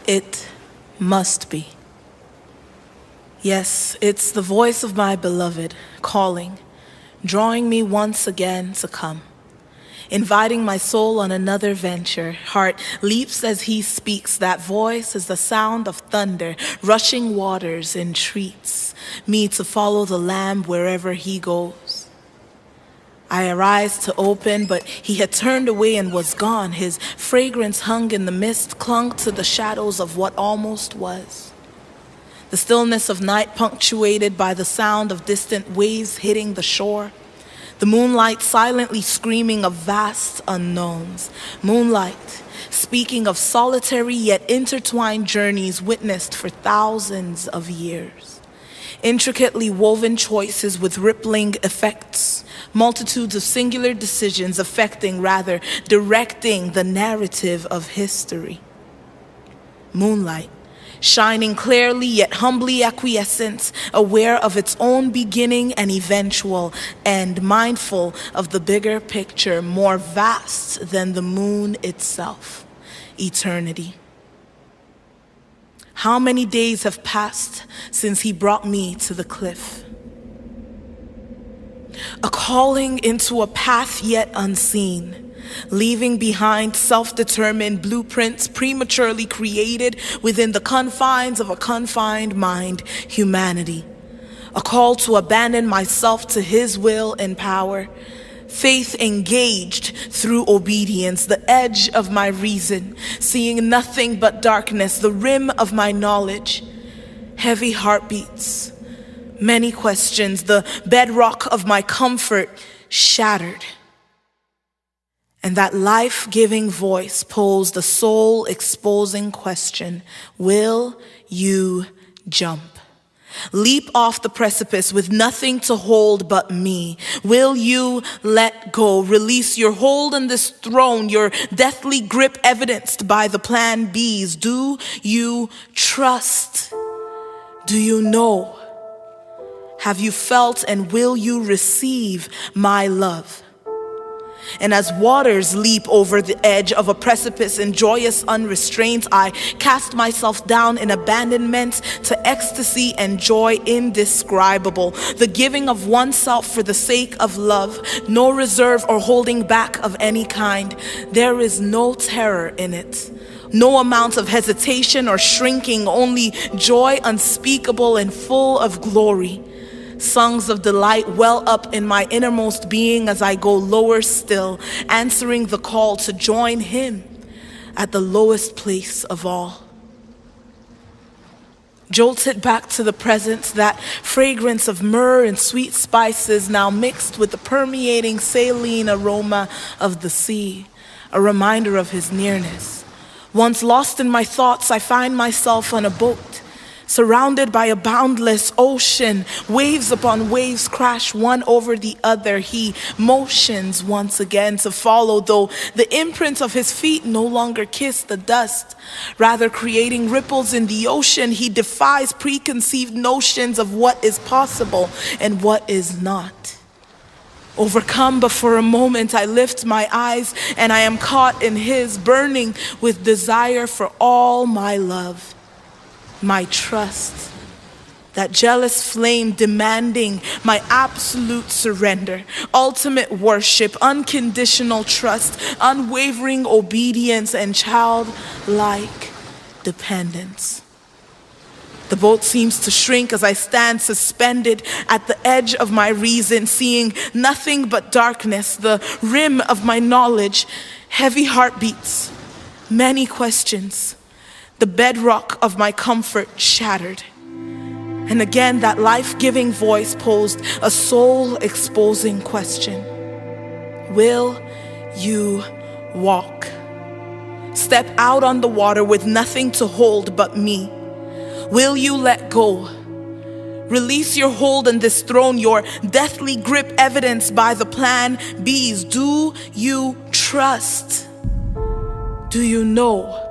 It must be. Yes, it's the voice of my beloved calling, drawing me once again to come, inviting my soul on another venture. Heart leaps as he speaks. That voice is the sound of thunder. Rushing waters entreats me to follow the Lamb wherever he goes. I arise to open, but he had turned away and was gone. His fragrance hung in the mist, clung to the shadows of what almost was. The stillness of night punctuated by the sound of distant waves hitting the shore. The moonlight silently screaming of vast unknowns. Moonlight speaking of solitary yet intertwined journeys witnessed for thousands of years. Intricately woven choices with rippling effects. Multitudes of singular decisions affecting, rather directing, the narrative of history. Moonlight, shining clearly yet humbly acquiescent, aware of its own beginning and eventual end, mindful of the bigger picture, more vast than the moon itself, eternity. How many days have passed since he brought me to the cliff? A calling into a path yet unseen, leaving behind self-determined blueprints prematurely created within the confines of a confined mind, humanity. A call to abandon myself to his will and power. Faith engaged through obedience, the edge of my reason, seeing nothing but darkness, the rim of my knowledge. Heavy heartbeats. Many questions, the bedrock of my comfort shattered. And that life-giving voice posed a soul-exposing question. Will you jump? Leap off the precipice with nothing to hold but me? Will you let go? Release your hold on this throne, your deathly grip evidenced by the plan Bs. Do you trust? Do you know? Have you felt and will you receive my love? And as waters leap over the edge of a precipice in joyous unrestraint, I cast myself down in abandonment to ecstasy and joy indescribable. The giving of oneself for the sake of love, no reserve or holding back of any kind. There is no terror in it. No amount of hesitation or shrinking, only joy unspeakable and full of glory. Songs of delight well up in my innermost being as I go lower still, answering the call to join him at the lowest place of all. Jolted back to the present, that fragrance of myrrh and sweet spices now mixed with the permeating saline aroma of the sea, a reminder of his nearness. Once lost in my thoughts, I find myself on a boat, surrounded by a boundless ocean. Waves upon waves crash one over the other. He motions once again to follow, though the imprint of his feet no longer kiss the dust. Rather creating ripples in the ocean, he defies preconceived notions of what is possible and what is not. Overcome, but for a moment I lift my eyes and I am caught in his, burning with desire for all my love. My trust, that jealous flame demanding my absolute surrender, ultimate worship, unconditional trust, unwavering obedience, and childlike dependence. The boat seems to shrink as I stand suspended at the edge of my reason, seeing nothing but darkness, the rim of my knowledge, heavy heartbeats, many questions. The bedrock of my comfort shattered. And again, that life-giving voice posed a soul-exposing question. Will you walk? Step out on the water with nothing to hold but me? Will you let go? Release your hold on this throne, your deathly grip evidenced by the plan Bs. Do you trust? Do you know?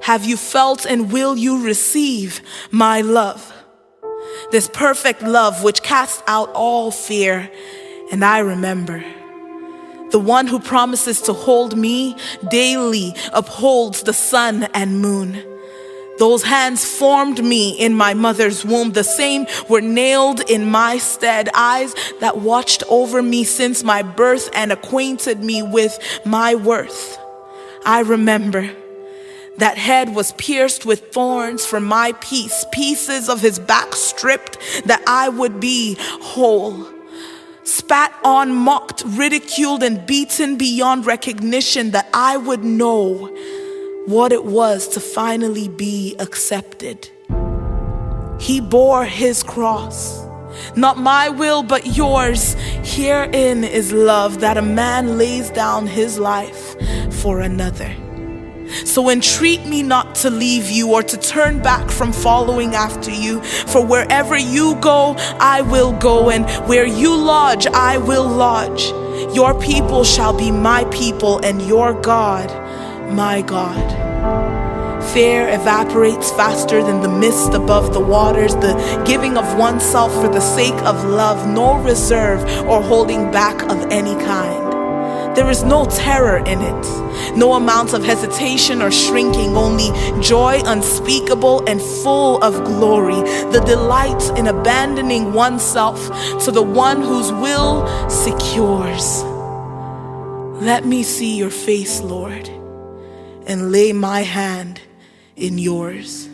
Have you felt and will you receive my love? This perfect love which casts out all fear. And I remember, the one who promises to hold me daily upholds the sun and moon. Those hands formed me in my mother's womb. The same were nailed in my stead. Eyes that watched over me since my birth and acquainted me with my worth. I remember that head was pierced with thorns for my peace. Pieces of his back stripped that I would be whole. Spat on, mocked, ridiculed, and beaten beyond recognition that I would know what it was to finally be accepted. He bore his cross, not my will but yours. Herein is love, that a man lays down his life for another. So entreat me not to leave you or to turn back from following after you. For wherever you go, I will go, and where you lodge, I will lodge. Your people shall be my people, and your God, my God. Fear evaporates faster than the mist above the waters. The giving of oneself for the sake of love, no reserve or holding back of any kind. There is no terror in it, no amount of hesitation or shrinking, only joy unspeakable and full of glory, the delight in abandoning oneself to the one whose will secures. Let me see your face, Lord, and lay my hand in yours.